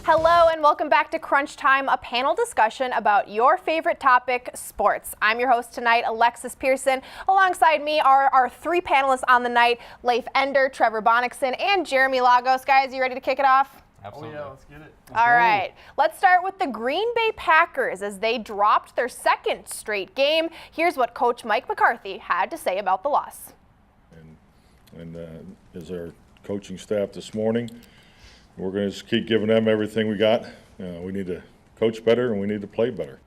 Hello and welcome back to Crunch Time, a panel discussion about your favorite topic, sports. I'm your host tonight, Alexis Pearson. Alongside me are our three panelists on the night, Leif Ender, Trevor Bonnickson, and Jeremy Lagos. Guys, you ready to kick it off? Absolutely. Oh yeah, let's get it. All right, let's start with the Green Bay Packers as they dropped their second straight game. Here's what Coach Mike McCarthy had to say about the loss. And as our coaching staff this morning, we're going to just keep giving them everything we got. We need to coach better and we need to play better.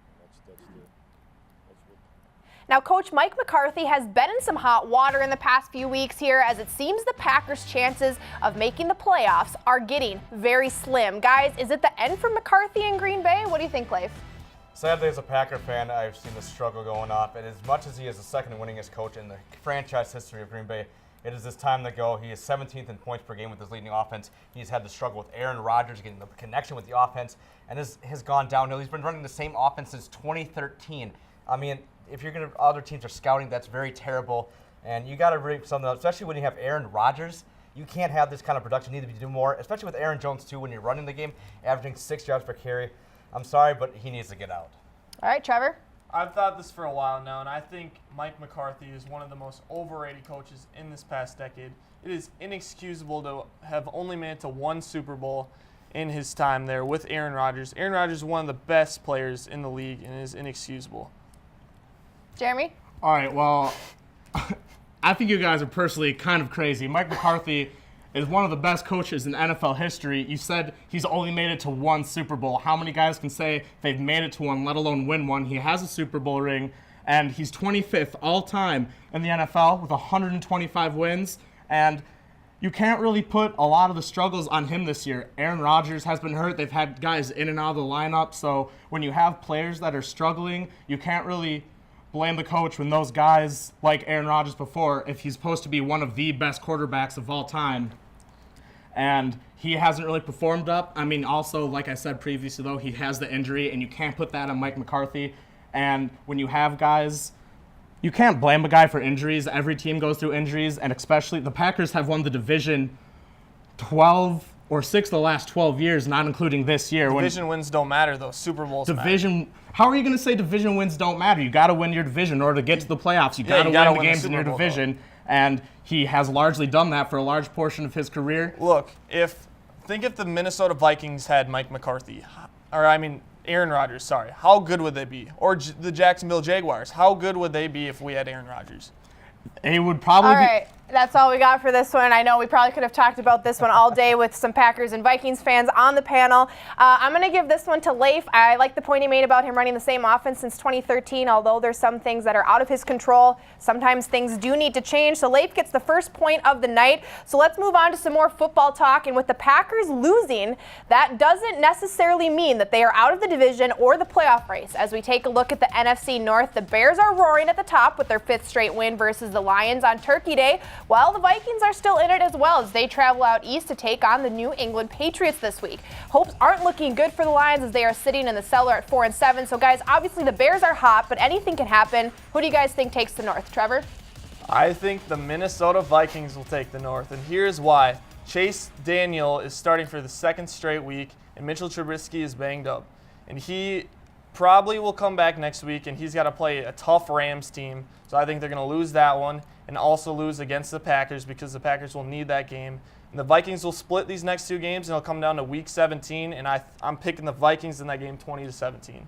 Now, Coach Mike McCarthy has been in some hot water in the past few weeks here, as it seems the Packers' chances of making the playoffs are getting very slim. Guys, is it the end for McCarthy in Green Bay? What do you think, Leif? Sadly, as a Packer fan, I've seen the struggle going off. And as much as he is the second winningest coach in the franchise history of Green Bay, it is his time to go. He is 17th in points per game with his leading offense. He's had to struggle with Aaron Rodgers getting the connection with the offense, and has gone downhill. He's been running the same offense since 2013. I mean, if you're going to, other teams are scouting, that's very terrible. And you got to reap something up, especially when you have Aaron Rodgers. You can't have this kind of production. You need to do more, especially with Aaron Jones, too, when you're running the game, averaging 6 yards per carry. I'm sorry, but he needs to get out. All right, Trevor? I've thought this for a while now, and I think Mike McCarthy is one of the most overrated coaches in this past decade. It is inexcusable to have only made it to one Super Bowl in his time there with Aaron Rodgers. Aaron Rodgers is one of the best players in the league, and it is inexcusable. Jeremy? All right, well, I think you guys are personally kind of crazy. Mike McCarthy is one of the best coaches in NFL history. You said he's only made it to one Super Bowl. How many guys can say they've made it to one, let alone win one? He has a Super Bowl ring, and he's 25th all-time in the NFL with 125 wins. And you can't really put a lot of the struggles on him this year. Aaron Rodgers has been hurt. They've had guys in and out of the lineup. So when you have players that are struggling, you can't really blame the coach when those guys, like Aaron Rodgers before, if he's supposed to be one of the best quarterbacks of all time, and he hasn't really performed up. I mean, also, like I said previously, though, he has the injury, and you can't put that on Mike McCarthy. And when you have guys, you can't blame a guy for injuries. Every team goes through injuries, and especially the Packers have won the division 12 or 6 of the last 12 years, not including this year. Division wins don't matter, though. Super Bowls matter. How are you going to say division wins don't matter? You got to win your division in order to get to the playoffs. You got to win the games in your division, and he has largely done that for a large portion of his career. Look, think if the Minnesota Vikings had Mike McCarthy, Aaron Rodgers, sorry, how good would they be? Or the Jacksonville Jaguars, how good would they be if we had Aaron Rodgers? It would probably be. All right, that's all we got for this one. I know we probably could have talked about this one all day with some Packers and Vikings fans on the panel. I'm going to give this one to Leif. I like the point he made about him running the same offense since 2013, although there's some things that are out of his control. Sometimes things do need to change. So Leif gets the first point of the night. So let's move on to some more football talk. And with the Packers losing, that doesn't necessarily mean that they are out of the division or the playoff race. As we take a look at the NFC North, the Bears are roaring at the top with their 5th straight win versus the Lions on Turkey Day, while the Vikings are still in it as well as they travel out east to take on the New England Patriots this week. Hopes aren't looking good for the Lions as they are sitting in the cellar at 4-7. So guys, obviously the Bears are hot, but anything can happen. Who do you guys think takes the North? Trevor? I think the Minnesota Vikings will take the North, and here's why. Chase Daniel is starting for the 2nd straight week, and Mitchell Trubisky is banged up. And he probably will come back next week, and he's got to play a tough Rams team. So I think they're going to lose that one and also lose against the Packers because the Packers will need that game. And the Vikings will split these next 2 games, and it'll come down to Week 17, and I'm picking the Vikings in that game 20-17.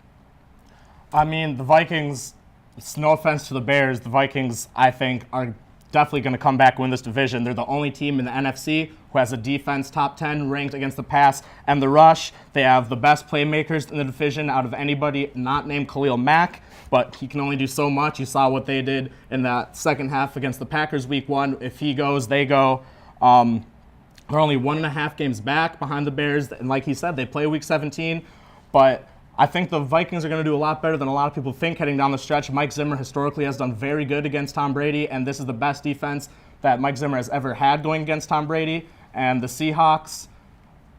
I mean, the Vikings, it's no offense to the Bears, the Vikings, I think, are definitely going to come back and win this division. They're the only team in the NFC who has a defense top 10 ranked against the pass and the rush. They have the best playmakers in the division out of anybody not named Khalil Mack, but he can only do so much. You saw what they did in that second half against the Packers week 1. If he goes, they go. They're only 1.5 games back behind the Bears, and like he said, they play Week 17, but I think the Vikings are going to do a lot better than a lot of people think heading down the stretch. Mike Zimmer historically has done very good against Tom Brady, and this is the best defense that Mike Zimmer has ever had going against Tom Brady. And the Seahawks,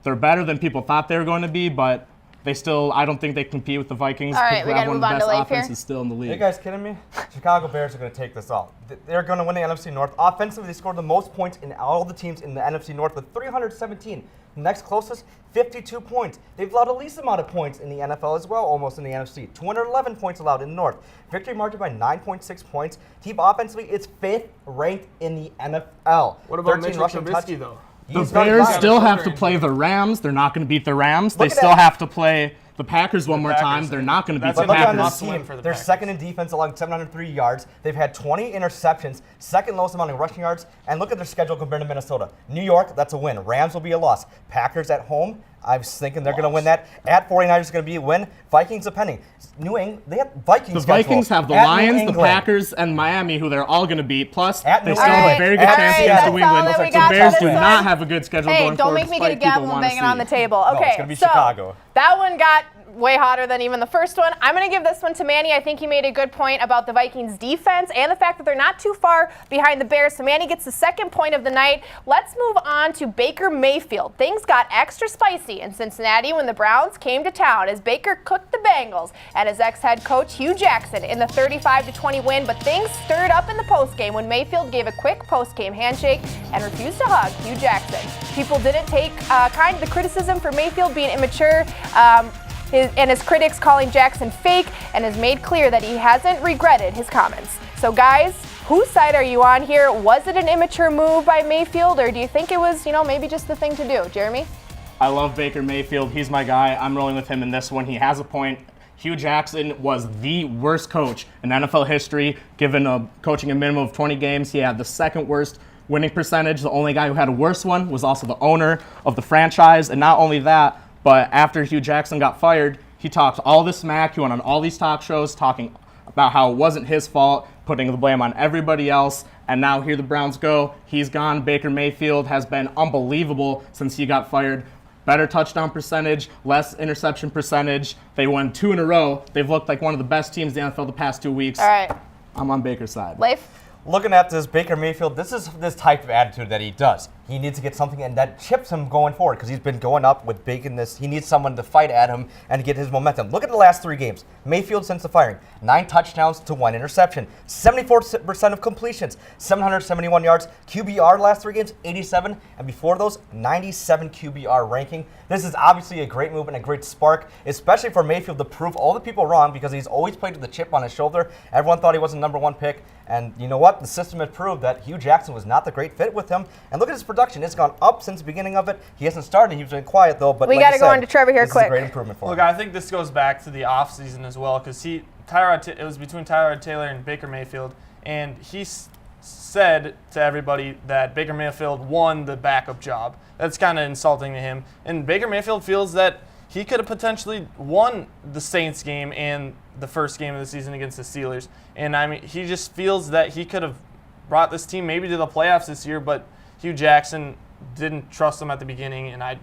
they're better than people thought they were going to be, but I don't think they compete with the Vikings. All right, we got to move on to Leif here. Offenses still in the league. Are you guys kidding me? Chicago Bears are going to take this off. They're going to win the NFC North. Offensively, they scored the most points in all the teams in the NFC North with 317. Next closest, 52 points. They've allowed the least amount of points in the NFL as well, almost in the NFC. 211 points allowed in the North. Victory margin by 9.6 points. Team offensively, it's 5th ranked in the NFL. What about 13 Mitchell rushing Trubisky, though? The He's done Bears fine. still have to shoulder play the Rams. They're not going to beat the Rams. They Look at still that. have to play the Packers one more Packers. time. They're not going to beat That's the But look on Packers. this Must win team. for the They're Packers. second in defense, allowing 703 yards. They've had 20 interceptions, second lowest amount of rushing yards. And look at their schedule compared to Minnesota. New York, that's a win. Rams will be a loss. Packers at home, I was thinking they're going to win that. At 49ers is going to be a win. Vikings depending. New England, they have Vikings. The schedule. Vikings have the At New Lions, the England. Packers, and Miami, who they're all going to beat. Plus, At they New still have a England. very good All chance right, against that's New all England. that we The got for Bears this do one. not have a good schedule Hey, going don't forward. make me get a despite people gavel and wanna bang it on see. the table. No, Okay, it's gonna be so Chicago. that one got way hotter than even the first one. I'm going to give this one to Manny. I think he made a good point about the Vikings defense and the fact that they're not too far behind the Bears. So Manny gets the second point of the night. Let's move on to Baker Mayfield. Things got extra spicy in Cincinnati when the Browns came to town as Baker cooked the Bengals and his ex-head coach Hue Jackson in the 35-20 win. But things stirred up in the postgame when Mayfield gave a quick postgame handshake and refused to hug Hue Jackson. People didn't take kind of the criticism for Mayfield being immature. His critics calling Jackson fake, and has made clear that he hasn't regretted his comments. So guys, whose side are you on here? Was it an immature move by Mayfield, or do you think it was, maybe just the thing to do? Jeremy? I love Baker Mayfield. He's my guy. I'm rolling with him in this one. He has a point. Hue Jackson was the worst coach in NFL history. Given coaching a minimum of 20 games, he had the second worst winning percentage. The only guy who had a worse one was also the owner of the franchise. And not only that, but after Hue Jackson got fired, he talked all this smack. He went on all these talk shows talking about how it wasn't his fault, putting the blame on everybody else. And now here the Browns go. He's gone. Baker Mayfield has been unbelievable since he got fired. Better touchdown percentage, less interception percentage. They won 2 in a row. They've looked like one of the best teams in the NFL the past 2 weeks. All right. I'm on Baker's side. Leif? Looking at this Baker Mayfield, this is this type of attitude that he does. He needs to get something, and that chips him going forward because he's been going up with big in this. He needs someone to fight at him and get his momentum. Look at the last 3 games. Mayfield since the firing, 9 touchdowns to 1 interception, 74% of completions, 771 yards. QBR last 3 games, 87, and before those, 97 QBR ranking. This is obviously a great move and a great spark, especially for Mayfield to prove all the people wrong because he's always played with a chip on his shoulder. Everyone thought he was the #1 pick, and you know what? The system had proved that Hue Jackson was not the great fit with him. And look at his production; it's gone up since the beginning of it. He hasn't started; he's been quiet though. But We like gotta you go said, on to Trevor here this quick. is a great improvement for Look, him. I think this goes back to the offseason as well because it was between Tyrod Taylor and Baker Mayfield, and he said to everybody that Baker Mayfield won the backup job. That's kind of insulting to him. And Baker Mayfield feels that he could have potentially won the Saints game and the first game of the season against the Steelers. And I mean, he just feels that he could have brought this team maybe to the playoffs this year, but Hue Jackson didn't trust him at the beginning, and I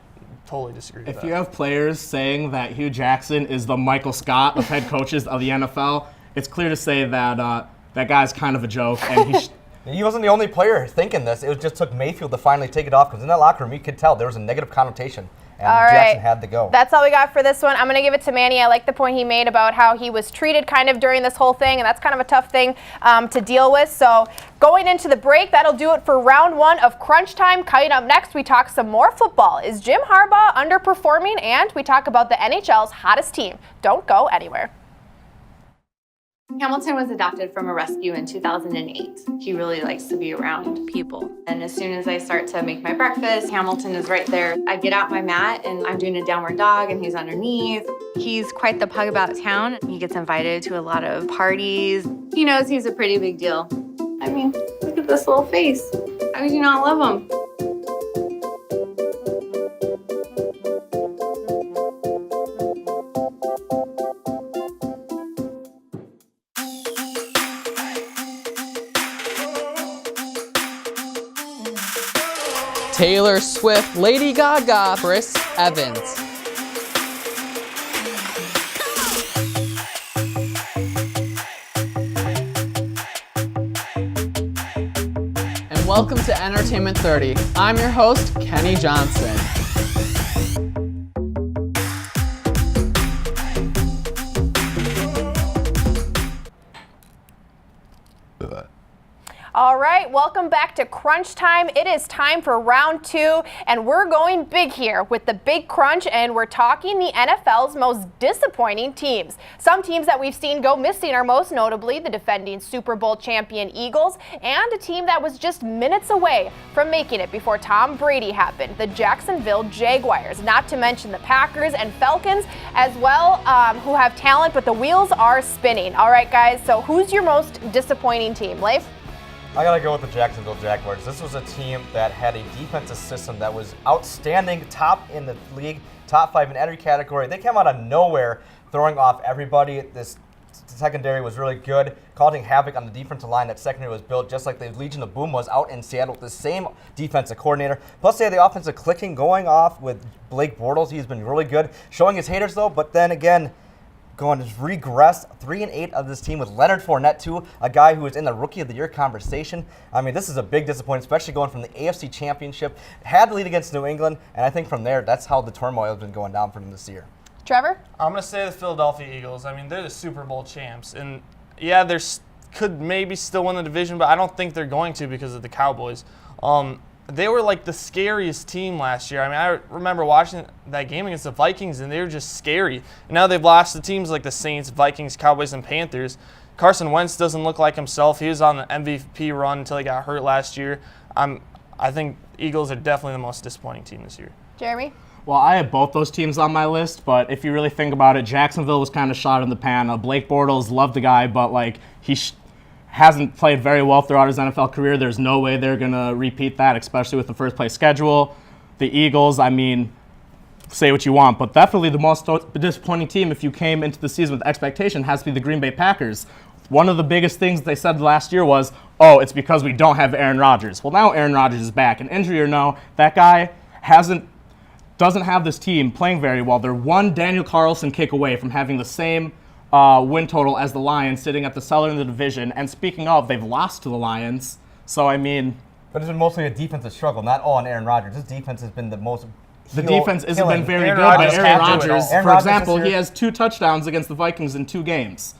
totally disagree with that. If you have players saying that Hue Jackson is the Michael Scott of head coaches of the NFL, it's clear to say that that guy's kind of a joke. And He wasn't the only player thinking this. It just took Mayfield to finally take it off because in that locker room, you could tell there was a negative connotation. And All Jackson right. had to go. That's all we got for this one. I'm going to give it to Manny. I like the point he made about how he was treated kind of during this whole thing, and that's kind of a tough thing to deal with. So going into the break, that'll do it for round 1 of Crunch Time. Coming up next, we talk some more football. Is Jim Harbaugh underperforming? And we talk about the NHL's hottest team. Don't go anywhere. Hamilton was adopted from a rescue in 2008. He really likes to be around people. And as soon as I start to make my breakfast, Hamilton is right there. I get out my mat and I'm doing a downward dog and he's underneath. He's quite the pug about town. He gets invited to a lot of parties. He knows he's a pretty big deal. I mean, look at this little face. How could you not love him? Taylor Swift, Lady Gaga, Chris Evans. And welcome to Entertainment 30. I'm your host, Kenny Johnson. All right, welcome back to Crunch Time. It is time for round 2, and we're going big here with the Big Crunch, and we're talking the NFL's most disappointing teams. Some teams that we've seen go missing are most notably the defending Super Bowl champion Eagles, and a team that was just minutes away from making it before Tom Brady happened, the Jacksonville Jaguars, not to mention the Packers and Falcons as well, who have talent, but the wheels are spinning. All right, guys, so who's your most disappointing team? Leif? I gotta go with the Jacksonville Jaguars. This was a team that had a defensive system that was outstanding, top in the league, top 5 in every category. They came out of nowhere, throwing off everybody. This secondary was really good, causing havoc on the defensive line. That secondary was built just like the Legion of Boom was out in Seattle with the same defensive coordinator. Plus, they had the offensive clicking going off with Blake Bortles. He's been really good, showing his haters though. But then again, going to regress 3-8 of this team with Leonard Fournette too, a guy who is in the Rookie of the Year conversation. I mean, this is a big disappointment, especially going from the AFC Championship. Had the lead against New England, and I think from there, that's how the turmoil has been going down for them this year. Trevor? I'm going to say the Philadelphia Eagles. I mean, they're the Super Bowl champs. And, yeah, they could maybe still win the division, but I don't think they're going to because of the Cowboys. They were like the scariest team last year. I mean, I remember watching that game against the Vikings, and they were just scary. And now they've lost to teams like the Saints, Vikings, Cowboys, and Panthers. Carson Wentz doesn't look like himself. He was on the MVP run until he got hurt last year. I think Eagles are definitely the most disappointing team this year. Jeremy? Well, I have both those teams on my list, but if you really think about it, Jacksonville was kind of shot in the pan. Blake Bortles, loved the guy, but like he hasn't played very well throughout his NFL career. There's no way they're going to repeat that, especially with the first-place schedule. The Eagles, I mean, say what you want, but definitely the most disappointing team if you came into the season with expectation has to be the Green Bay Packers. One of the biggest things they said last year was, oh, it's because we don't have Aaron Rodgers. Well, now Aaron Rodgers is back, and injury or no, that guy doesn't have this team playing very well. They're one Daniel Carlson kick away from having the same win total as the Lions, sitting at the cellar in the division. And speaking of, they've lost to the Lions. So, I mean... But it's been mostly a defensive struggle, not all on Aaron Rodgers. This defense has been the most... The defense hasn't been very Aaron good, Rodgers but Aaron can't do it all. Rodgers, Aaron for Rodgers example, this he year- has 2 touchdowns against the Vikings in 2 games.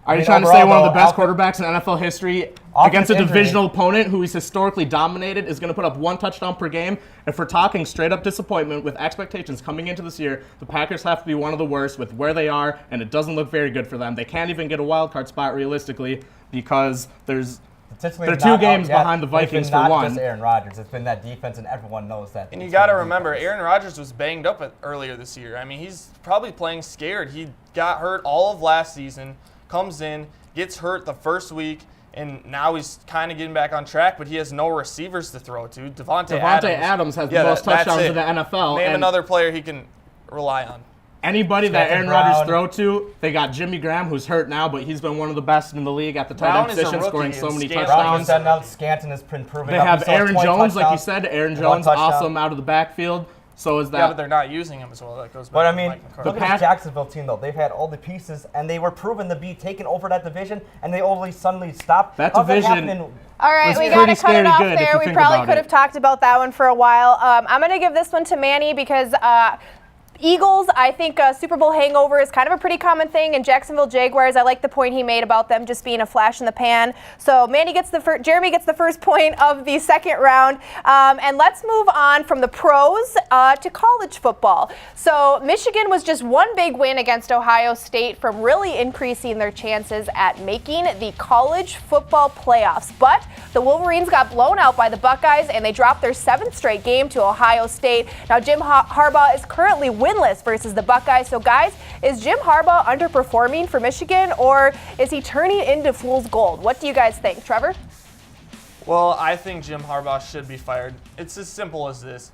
Are you mean, trying to say one of the overall, best though, quarterbacks in NFL history off against a his injury- divisional opponent who he's historically dominated is going to put up 1 touchdown per game? If we're talking straight up disappointment with expectations coming into this year, the Packers have to be one of the worst with where they are, and it doesn't look very good for them. They can't even get a wild card spot realistically because they're 2 games behind the Vikings for not one. just Aaron Rodgers. It's been that defense, and everyone knows that. And you It's got to been the remember, defense. Aaron Rodgers was banged up earlier this year. I mean, he's probably playing scared. He got hurt all of last season, comes in, gets hurt the first week, and now he's kind of getting back on track, but he has no receivers to throw to. Devontae Adams has the most that's touchdowns it. in the NFL. Name and another player he can rely on. anybody that Smith Aaron and Rodgers Brown. throw to, they got Jimmy Graham, who's hurt now, but he's been one of the best in the league at the tight Brown end is a position, rookie, scoring so and many Scantling Brown touchdowns. was setting out. Scanton has been proving They up. have He still has Aaron 20 Jones, like you touchdowns, said. Aaron one Jones, touchdown. awesome out of the backfield. So is Yeah, but that. they're not using him as well. That goes back But I to mean, Mike McCarthy. look at this Jacksonville team, though. They've had all the pieces, and they were proven to be taking over that division, and they only suddenly stopped. That How's division- happen in- All right, was we pretty got to cut scary it off good if there. you We think probably about could it. have talked about that one for a while. I'm going to give this one to Manny because Eagles, I think Super Bowl hangover is kind of a pretty common thing. And Jacksonville Jaguars, I like the point he made about them just being a flash in the pan. So Manny gets Jeremy gets the first point of the second round. And let's move on from the pros to college football. So Michigan was just one big win against Ohio State from really increasing their chances at making the college football playoffs. But the Wolverines got blown out by the Buckeyes, and they dropped their 7th straight game to Ohio State. Now Jim Harbaugh is currently winless versus the Buckeyes. So guys, is Jim Harbaugh underperforming for Michigan, or is he turning into fool's gold? What do you guys think? Trevor? Well, I think Jim Harbaugh should be fired. It's as simple as this.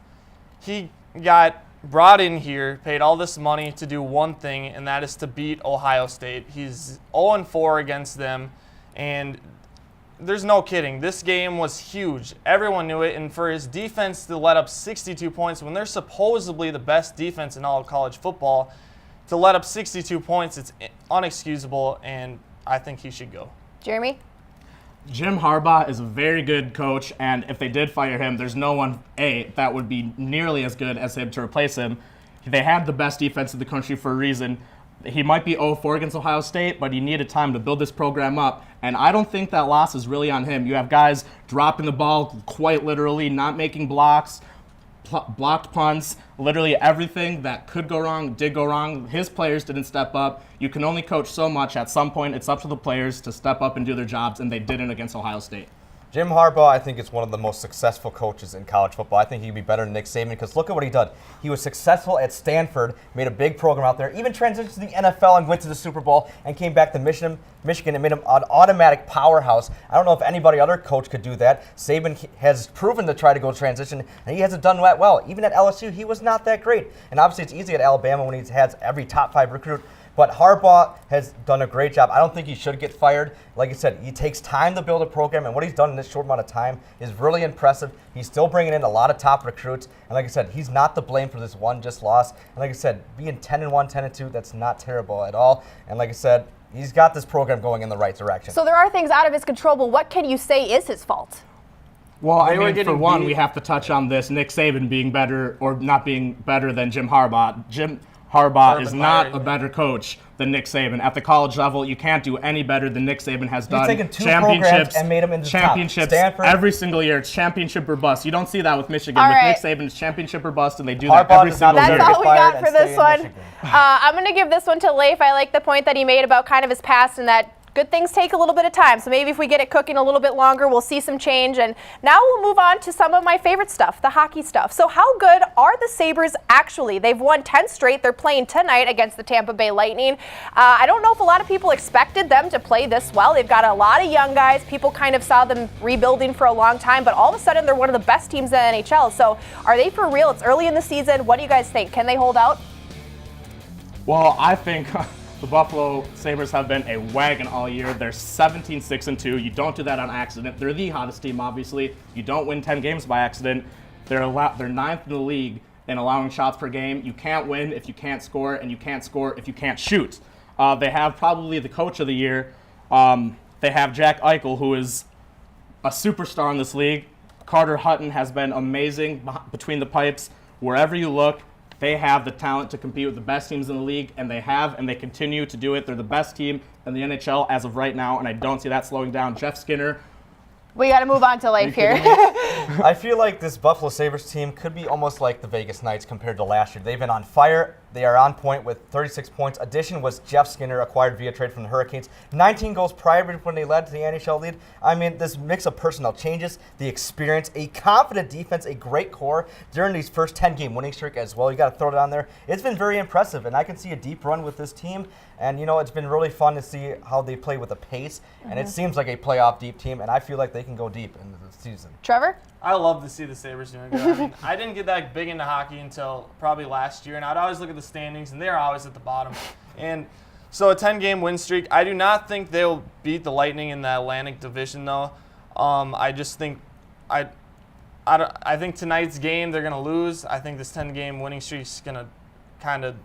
He got brought in here, paid all this money to do one thing, and that is to beat Ohio State. He's 0-4 against them, and there's no kidding. This game was huge. Everyone knew it, and for his defense to let up 62 points when they're supposedly the best defense in all of college football, to let up 62 points, it's unexcusable, and I think he should go. Jeremy? Jim Harbaugh is a very good coach, and if they did fire him, there's no one, that would be nearly as good as him to replace him. They had the best defense in the country for a reason. He might be 0-4 against Ohio State, but he needed time to build this program up. And I don't think that loss is really on him. You have guys dropping the ball quite literally, not making blocks, blocked punts, literally everything that could go wrong did go wrong. His players didn't step up. You can only coach so much. At some point, it's up to the players to step up and do their jobs, and they didn't against Ohio State. Jim Harbaugh, I think, is one of the most successful coaches in college football. I think he'd be better than Nick Saban because look at what he did. He was successful at Stanford, made a big program out there, even transitioned to the NFL and went to the Super Bowl and came back to Michigan and made him an automatic powerhouse. I don't know if anybody other coach could do that. Saban has proven to try to go transition, and he hasn't done that well. Even at LSU, he was not that great. And obviously, it's easy at Alabama when he has every top 5 recruit. But Harbaugh has done a great job. I don't think he should get fired. Like I said, he takes time to build a program, and what he's done in this short amount of time is really impressive. He's still bringing in a lot of top recruits. And like I said, he's not to blame for this one just loss. And like I said, being 10-1, 10-2, that's not terrible at all. And like I said, he's got this program going in the right direction. So there are things out of his control, but what can you say is his fault? Well, I mean, for one, we have to touch on this Nick Saban being better or not being better than Jim Harbaugh. Jim Harbaugh is not a better coach than Nick Saban. At the college level, you can't do any better than Nick Saban has done. He's taken 2 programs and made them into championships top. Stanford. Every single year. It's championship or bust. You don't see that with Michigan. All With right. Nick Saban, it's championship or bust, and they do Harbaugh that every does not single year. That's all we got for this one. Michigan. I'm going to give this one to Leif. I like the point that he made about kind of his past and that good things take a little bit of time. So maybe if we get it cooking a little bit longer, we'll see some change. And now we'll move on to some of my favorite stuff, the hockey stuff. So how good are the Sabres actually? They've won 10 straight. They're playing tonight against the Tampa Bay Lightning. I don't know if a lot of people expected them to play this well. They've got a lot of young guys. People kind of saw them rebuilding for a long time, but all of a sudden they're one of the best teams in the NHL. So are they for real? It's early in the season. What do you guys think? Can they hold out? Well, I think the Buffalo Sabres have been a wagon all year. They're 17-6-2. You don't do that on accident. They're the hottest team, obviously. You don't win 10 games by accident. They're 9th in the league in allowing shots per game. You can't win if you can't score, and you can't score if you can't shoot. They have probably the coach of the year. They have Jack Eichel, who is a superstar in this league. Carter Hutton has been amazing between the pipes. Wherever you look, they have the talent to compete with the best teams in the league, and they have, and they continue to do it. They're the best team in the NHL as of right now, and I don't see that slowing down. Jeff Skinner. We got to move on to Leif here. I feel like this Buffalo Sabres team could be almost like the Vegas Knights compared to last year. They've been on fire. They are on point with 36 points. Addition was Jeff Skinner, acquired via trade from the Hurricanes. 19 goals prior when they led to the NHL lead. I mean, this mix of personnel changes, the experience, a confident defense, a great core during these first 10-game winning streak as well. You got to throw it on there. It's been very impressive, and I can see a deep run with this team. And, you know, it's been really fun to see how they play with the pace. And it seems like a playoff deep team, and I feel like they can go deep into the season. Trevor? I love to see the Sabres doing good. I mean, I didn't get that big into hockey until probably last year, and I'd always look at the standings, and they're always at the bottom. And so a 10-game win streak, I do not think they'll beat the Lightning in the Atlantic Division, though. I just think I think tonight's game they're going to lose. I think this 10-game winning streak is going to kind of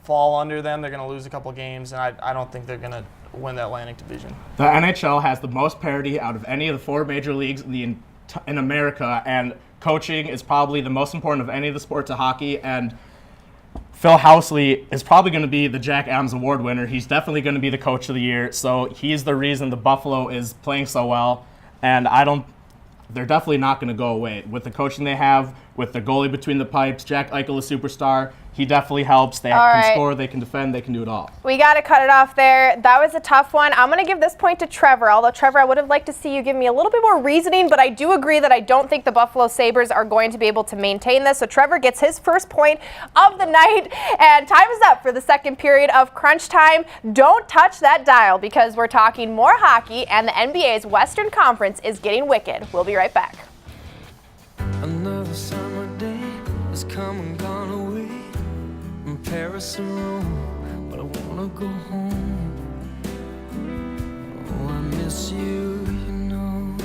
fall under them. They're going to lose a couple games, and I don't think they're going to win the Atlantic Division. The NHL has the most parity out of any of the 4 major leagues in America, and coaching is probably the most important of any of the sports of hockey, and Phil Housley is probably going to be the Jack Adams Award winner. He's definitely going to be the coach of the year, so he's the reason the Buffalo is playing so well, and they're definitely not going to go away. With the coaching they have, with the goalie between the pipes, Jack Eichel, a superstar, he definitely helps. They can score, they can defend, they can do it all. We got to cut it off there. That was a tough one. I'm going to give this point to Trevor, although, Trevor, I would have liked to see you give me a little bit more reasoning, but I do agree that I don't think the Buffalo Sabres are going to be able to maintain this. So Trevor gets his first point of the night, and time is up for the second period of Crunch Time. Don't touch that dial because we're talking more hockey, and the NBA's Western Conference is getting wicked. We'll be right back. Another summer day has come and gone away from Paris and Rome, but I wanna go home. Oh, I miss you, you know.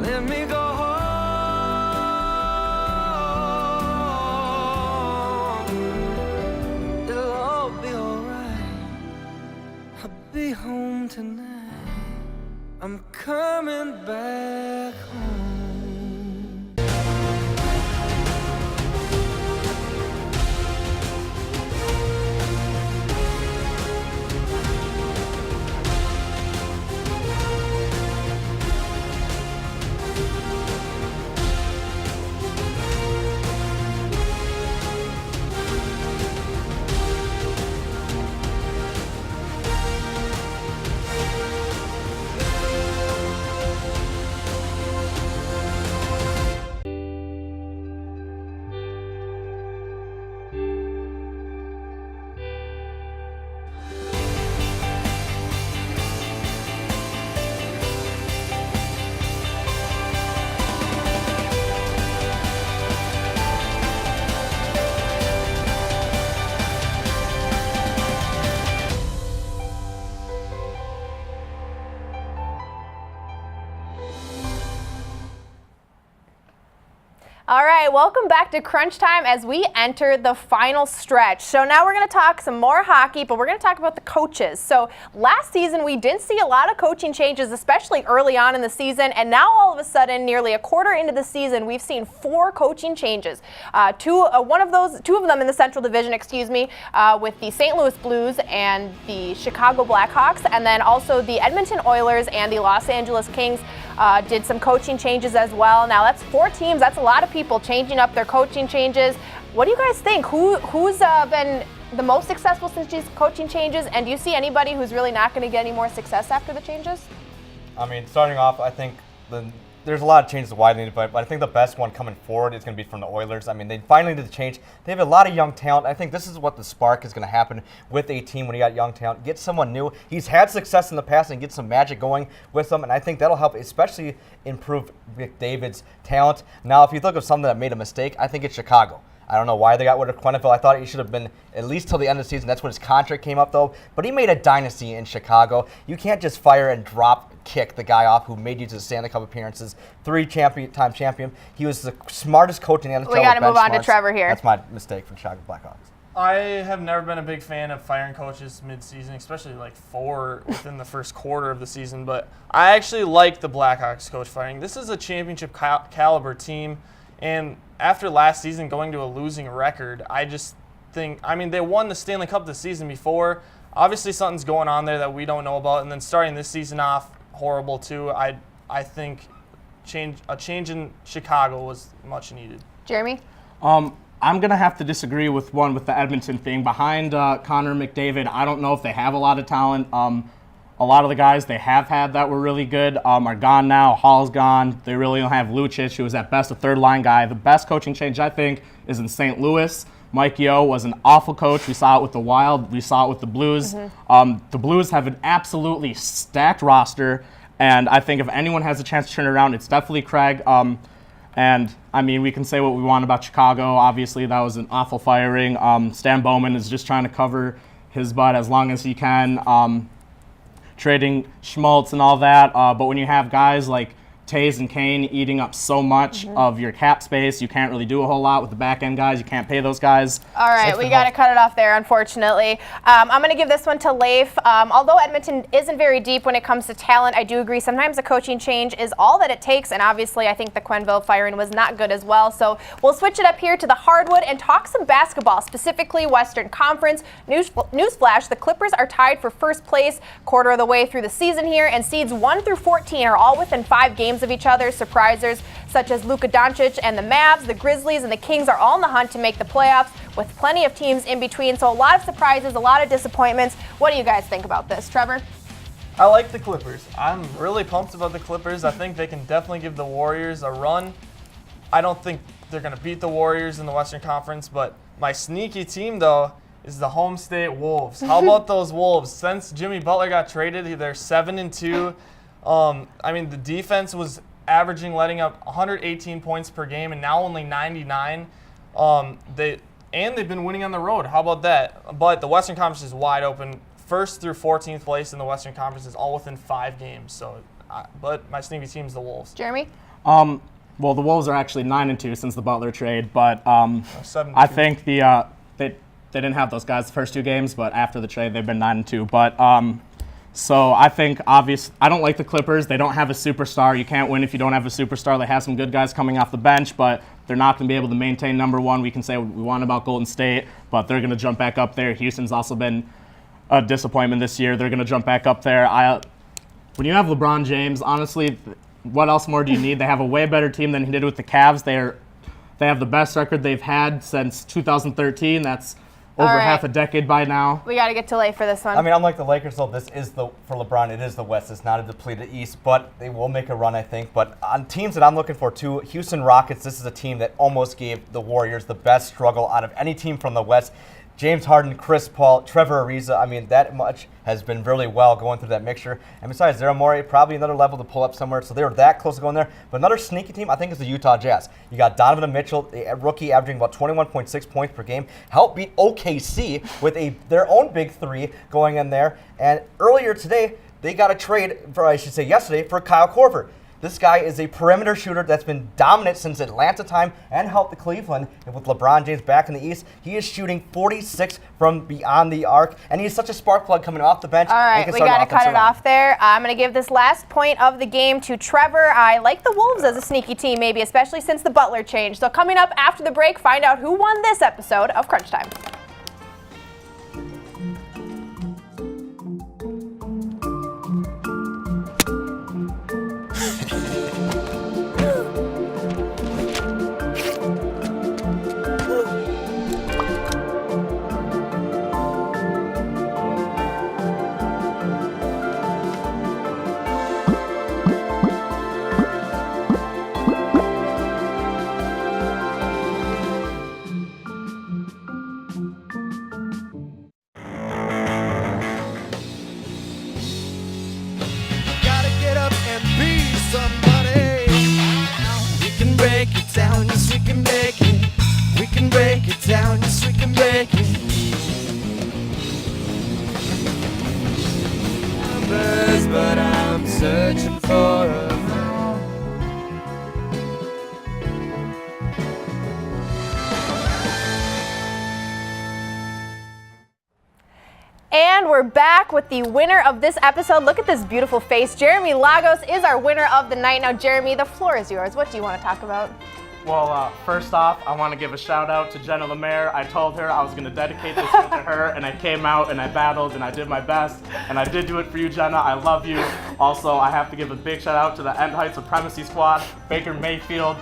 Let me go home. It'll all be alright. I'll be home tonight. I'm coming back home. right, welcome back to Crunch Time as we enter the final stretch. So now we're going to talk some more hockey, but we're going to talk about the coaches. So last season we didn't see a lot of coaching changes, especially early on in the season, and now all of a sudden, nearly a quarter into the season, we've seen 4 coaching changes. Two of them in the Central Division, with the St. Louis Blues and the Chicago Blackhawks, and then also the Edmonton Oilers and the Los Angeles Kings did some coaching changes as well. Now that's 4 teams. That's a lot of people changing up their coaching changes. What do you guys think? Who's been the most successful since these coaching changes? And do you see anybody who's really not going to get any more success after the changes? I mean, starting off, I think there's a lot of changes widely, but I think the best one coming forward is going to be from the Oilers. I mean, they finally did the change. They have a lot of young talent. I think this is what the spark is going to happen with a team when you got young talent. Get someone new. He's had success in the past and get some magic going with them, and I think that'll help, especially improve McDavid's talent. Now, if you look at something that made a mistake, I think it's Chicago. I don't know why they got rid of Quenneville. I thought he should have been at least till the end of the season. That's when his contract came up, though. But he made a dynasty in Chicago. You can't just fire and kick the guy off who made you to the Stanley Cup appearances, 3-time champion. He was the smartest coach in the NHL. We got to move on to Trevor here. That's my mistake for the Chicago Blackhawks. I have never been a big fan of firing coaches mid-season, especially like 4 within the first quarter of the season. But I actually like the Blackhawks coach firing. This is a championship caliber team, and after last season going to a losing record, I just think, I mean, they won the Stanley Cup the season before. Obviously something's going on there that we don't know about, and then starting this season off horrible too. I think a change in Chicago was much needed. Jeremy? I'm going to have to disagree with the Edmonton thing. Behind Connor McDavid, I don't know if they have a lot of talent. A lot of the guys they have had that were really good are gone now. Hall's gone. They really don't have Lucic, who was at best a third-line guy. The best coaching change, I think, is in St. Louis. Mike Yeo was an awful coach. We saw it with the Wild. We saw it with the Blues. The Blues have an absolutely stacked roster, and I think if anyone has a chance to turn it around, it's definitely Craig. And, I mean, we can say what we want about Chicago. Obviously, that was an awful firing. Stan Bowman is just trying to cover his butt as long as he can, trading Schmaltz and all that. But when you have guys like Taves and Kane eating up so much of your cap space, you can't really do a whole lot with the back-end guys. You can't pay those guys. All right, we got to cut it off there, unfortunately. I'm going to give this one to Leif. Although Edmonton isn't very deep when it comes to talent, I do agree sometimes a coaching change is all that it takes, and obviously I think the Quenneville firing was not good as well. So we'll switch it up here to the hardwood and talk some basketball, specifically Western Conference. Newsflash, the Clippers are tied for first place quarter of the way through the season here, and seeds 1 through 14 are all within 5 games of each other. Surprisers such as Luka Doncic and the Mavs, the Grizzlies, and the Kings are all in the hunt to make the playoffs, with plenty of teams in between. So a lot of surprises, a lot of disappointments. What do you guys think about this, Trevor? I like the Clippers. I'm really pumped about the Clippers. I think they can definitely give the Warriors a run. I don't think they're going to beat the Warriors in the Western Conference, but my sneaky team, though, is the home state Wolves. How about those Wolves? Since Jimmy Butler got traded, they're 7-2. I mean, the defense was averaging, letting up 118 points per game, and now only 99. They've been winning on the road. How about that? But the Western Conference is wide open. 1st through 14th place in the Western Conference is all within 5 games. So, but my sneaky team is the Wolves. Jeremy? Well, the Wolves are actually 9-2 since the Butler trade, but I think they didn't have those guys the first 2 games, but after the trade they've been 9-2. But so I think I don't like the Clippers. They don't have a superstar. You can't win if you don't have a superstar. They have some good guys coming off the bench, but they're not going to be able to maintain number 1. We can say what we want about Golden State, but they're going to jump back up there. Houston's also been a disappointment this year. They're going to jump back up there. When you have LeBron James, honestly, what else more do you need? They have a way better team than he did with the Cavs. They have the best record they've had since 2013. That's over half a decade by now. We got to get to Leif for this one. I mean, unlike the Lakers, though, for LeBron, it is the West. It's not a depleted East, but they will make a run, I think. But on teams that I'm looking for, too, Houston Rockets, this is a team that almost gave the Warriors the best struggle out of any team from the West. James Harden, Chris Paul, Trevor Ariza, I mean, that much has been really well going through that mixture. And besides, Daryl Morey, probably another level to pull up somewhere. So they were that close to going there. But another sneaky team, I think, is the Utah Jazz. You got Donovan Mitchell, a rookie, averaging about 21.6 points per game. Helped beat OKC with their own big 3 going in there. And earlier today, they got a trade, yesterday, for Kyle Korver. This guy is a perimeter shooter that's been dominant since Atlanta time and helped the Cleveland. And with LeBron James back in the East, he is shooting 46 from beyond the arc, and he's such a spark plug coming off the bench. All right, we got to cut it off there. I'm going to give this last point of the game to Trevor. I like the Wolves as a sneaky team, maybe, especially since the Butler change. So coming up after the break, find out who won this episode of Crunch Time. But I'm searching for a And we're back with the winner of this episode. Look at this beautiful face. Jeremy Lagos is our winner of the night. Now, Jeremy, the floor is yours. What do you want to talk about? Well, first off, I want to give a shout out to Jenna Lemaire. I told her I was going to dedicate this one to her, and I came out and I battled and I did my best, and I did do it for you, Jenna. I love you. Also, I have to give a big shout out to the End Heights Supremacy Squad. Baker Mayfield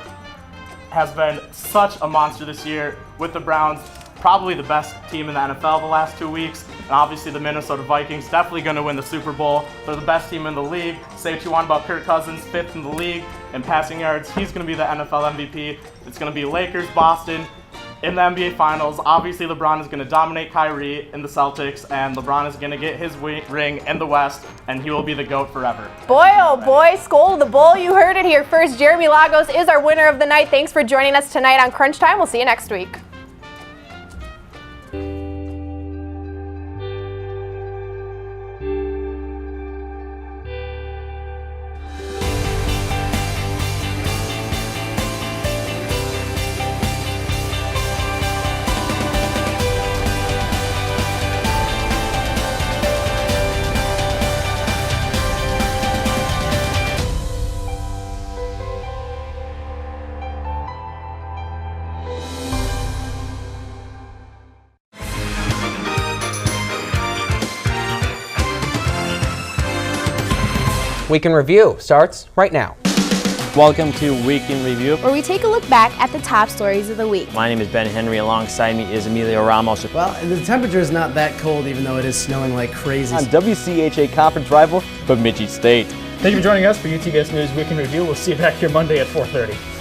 has been such a monster this year with the Browns. Probably the best team in the NFL the last 2 weeks. And obviously the Minnesota Vikings definitely going to win the Super Bowl. They're the best team in the league. Say what you want about Kirk Cousins, 5th in the league in passing yards. He's going to be the NFL MVP. It's going to be Lakers, Boston in the NBA Finals. Obviously LeBron is going to dominate Kyrie in the Celtics, and LeBron is going to get his ring in the West, and he will be the GOAT forever. Boy, oh boy, Skol the Bull. You heard it here first. Jeremy Lagos is our winner of the night. Thanks for joining us tonight on Crunch Time. We'll see you next week. Week in Review starts right now. Welcome to Week in Review, where we take a look back at the top stories of the week. My name is Ben Henry. Alongside me is Emilio Ramos. Well, the temperature is not that cold, even though it is snowing like crazy. On WCHA conference rival, Bemidji State. Thank you for joining us for UTVS News Week in Review. We'll see you back here Monday at 4:30.